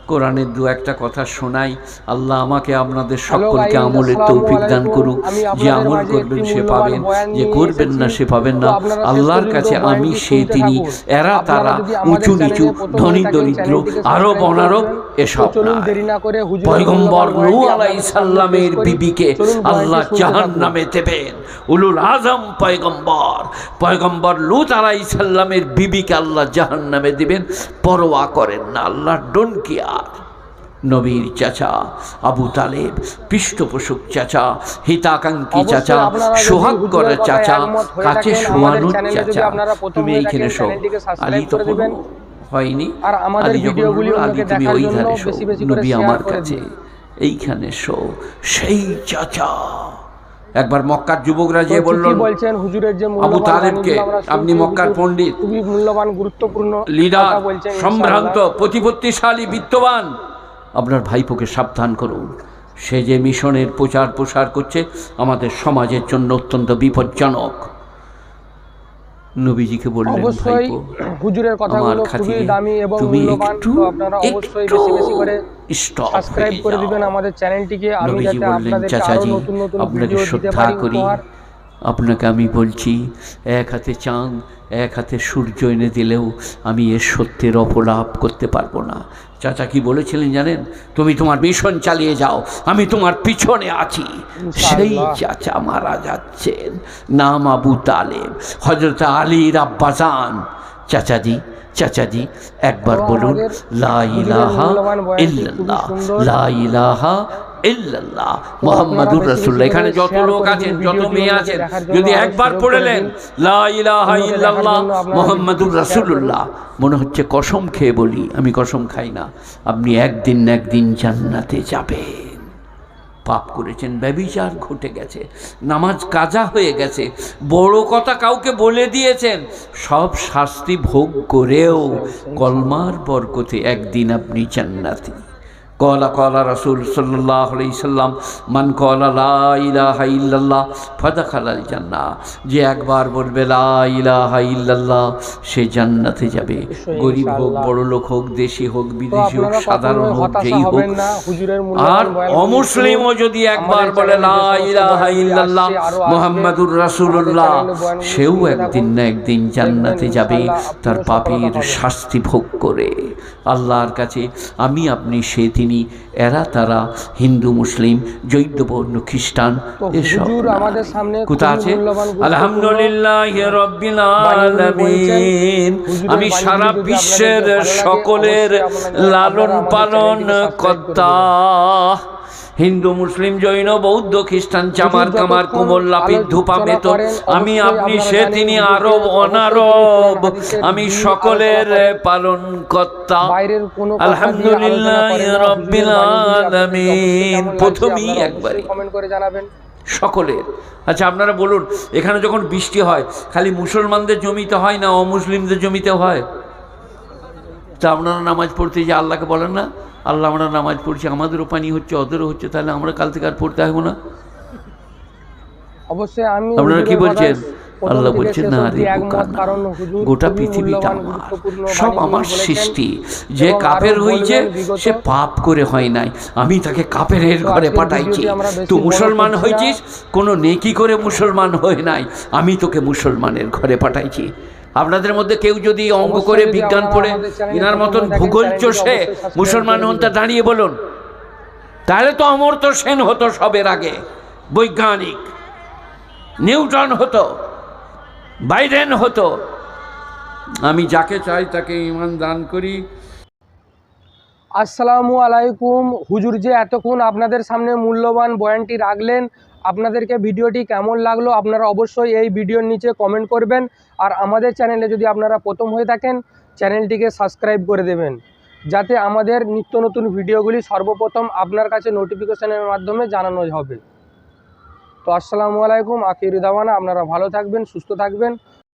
কোরআনের দু একটা কথা শোনাই। আল্লাহ আমাকে আপনাদের সকলকে আমলের তৌফিক দান করুক। যে আমল করবেন সে পাবেন, যে করবেন না সে পাবেন না। আল্লাহর কাছে আমি সে তিনি, এরা তারা, উঁচু নিচু, ধনী দরিদ্র, আরব অনারব এসব না। পয়গম্বর নূহ আলাইহিস সালামের বিবিকে আল্লাহ জাহান্নামে দেবেন। উলুল আজম পয়গম্বর লূত আলাইহিস সালামের বিবিকে আল্লাহ জাহান্নামে দিবেন, পরোয়া করেন না। আল্লাহ ডোন্ট কেয়ার। নবীর চাচা আবু তালেব, পৃষ্ঠপোষক চাচা, হিতাকাঙ্ক্ষী চাচা, সোহাগ করা চাচা, কাছে শোয়ানোর চাচা। তুমি এইখানে শো। আলী তখন হয়নি, আলী যখন বলল আলী তুমি ওই ধারে শো, নবী আমার কাছে এইখানে শো। সেই চাচা একবার মক্কার যুবকরা যে বললেন আবু তালেবকে, আপনি মক্কার পণ্ডিত, খুবই মূল্যবান গুরুত্বপূর্ণ লিডার, সম্ভ্রান্ত, প্রতিপত্তিশালী, বিত্তবান, আপনার ভাইপোকে সাবধান করুন। সে যে মিশনের প্রচার প্রসার করছে আমাদের সমাজের জন্য অত্যন্ত বিপজ্জনক। নবীজিকে বললেন, ভাইপো হুজুরের কথাগুলো খুবই দামি এবং মূল্যবান, তো আপনারা অবশ্যই বেশি বেশি করে সাবস্ক্রাইব করে দিবেন আমাদের চ্যানেলটিকে। আমি যাতে আপনাদের আরো নতুন নতুন ভিডিও দিতে পারি। আপনাকে আমি বলছি, এক হাতে চাঁদ এক হাতে সূর্য এনে দিলেও আমি এর সত্যের অপলাপ করতে পারবো না। চাচা কি বলেছিলেন জানেন? তুমি তোমার মিশন চালিয়ে যাও, আমি তোমার পিছনে আছি। সেই চাচা মারা যাচ্ছেন, নাম আবু তালেব, হযরত আলীর আব্বাজান। চাচাজি একবার বলুন লা ইলাহা ইল্লাল্লাহ, লা ইলাহা ইল্লাল্লাহ মুহাম্মাদুর রাসূলুল্লাহ। এখানে যত লোক আছেন, যত মেয়ে আছেন, যদি একবার পড়লেন লা ইলাহা ইল্লাল্লাহ মুহাম্মাদুর রাসূলুল্লাহ, মনে হচ্ছে কসম খেয়ে বলি, আমি কসম খাই না, আপনি একদিন না একদিন জান্নাতে যাবেন। পাপ করেছেন, ব্যভিচার ঘটে গেছে, নামাজ কাজা হয়ে গেছে, বড় কথা কাউকে বলে দিয়েছেন, সব শাস্তি ভোগ করেও কলমার বরকতে একদিন আপনি জান্নাতি। কলা রাসূল সাল্লাল্লাহু আলাইহি সাল্লাম, মান কলা লা ইলাহা ইল্লাল্লাহ ফাদাখালাল জান্নাহ। যে একবার বলবে লা ইলাহা ইল্লাল্লাহ সে জান্নাতে যাবে। গরিব হোক, বড় লোক হোক, দেশি হোক, বিদেশি হোক, সাধারণ হোক, যেই হোক। আর অমুসলিমও যদি একবার বলে লা ইলাহা ইল্লাল্লাহ মুহাম্মাদুর রাসূলুল্লাহ, সেও একদিন না একদিন জান্নাতে যাবে, তার পাপের শাস্তি ভোগ করে। আল্লাহর কাছে আমি আপনি সে তিনি, এরা তারা, হিন্দু মুসলিম, জৈন বৌদ্ধ খ্রিস্টান, এসব কোথা আছে? আলহামদুলিল্লাহি রাব্বিল আলামিন। আমি সারা বিশ্বের সকলের লালন পালন কর্তা। হিন্দু মুসলিম জৈন বৌদ্ধ খ্রিস্টান, চামার কামার কুমল লাপিত ধূপা বেতন, আমি আপনি সে তিনি, আরব অনারব, আমি সকলের পালন কর্তা। আলহামদুলিল্লাহি রাব্বিল আলামিন। প্রথমেই একবারে কমেন্ট করে জানাবেন সকলের। আচ্ছা আপনারা বলুন, এখানে যখন বৃষ্টি হয় খালি মুসলমানদের জমিতে হয় না অমুসলিমদের জমিতে হয়? তা আপনারা নামাজ পড়তে যে আল্লাহকে বলেন না, আল্লাহ আমরা নামাজ পড়ছি, আমাদেরও পানি হচ্ছে, ওদেরও হচ্ছে, তাহলে আমরা কাল থেকে আর পড়তে হবে না? অবশ্যই। আমি আপনারা কি বলছেন? আল্লাহ বলছেন না রে বোকা, গোটা পৃথিবীটা আমার, সব আমার সৃষ্টি। যে কাফের হয়েছে সে পাপ করে হয় নাই, আমি তাকে কাফেরের ঘরে পাঠাইছি। তুই মুসলমান হয়েছিস, কোনো নেকি করে মুসলমান হয়ে নাই, আমি তোকে মুসলমানের ঘরে পাঠাইছি। আপনাদের মধ্যে কেউ যদি অঙ্ক করে, বিজ্ঞান পড়ে, ইনার মতন ভূগোল চষে মুসলমান হন, তা দাঁড়িয়ে বলুন। তাহলে তো অমর্ত্য সেন হতো সবের আগে, বৈজ্ঞানিক নিউটন হতো, বাইডেন হতো। আমি যাকে চাই তাকে ঈমান দান করি। আসসালামু আলাইকুম। হুজুর যে এতক্ষণ আপনাদের সামনে মূল্যবান বয়ানটি রাখলেন, আপনাদেরকে ভিডিওটি কেমন লাগলো আপনারা অবশ্যই এই ভিডিওর নিচে কমেন্ট করবেন। আর আমাদের চ্যানেলে যদি আপনারা প্রথম হয়ে থাকেন, চ্যানেলটিকে সাবস্ক্রাইব করে দেবেন, যাতে আমাদের নিত্য নতুন ভিডিওগুলি সর্বপ্রথম আপনার কাছে নোটিফিকেশনের মাধ্যমে জানানো হবে। তো আসসালামু আলাইকুম, আখির দাওয়ানা। আপনারা ভালো থাকবেন, সুস্থ থাকবেন।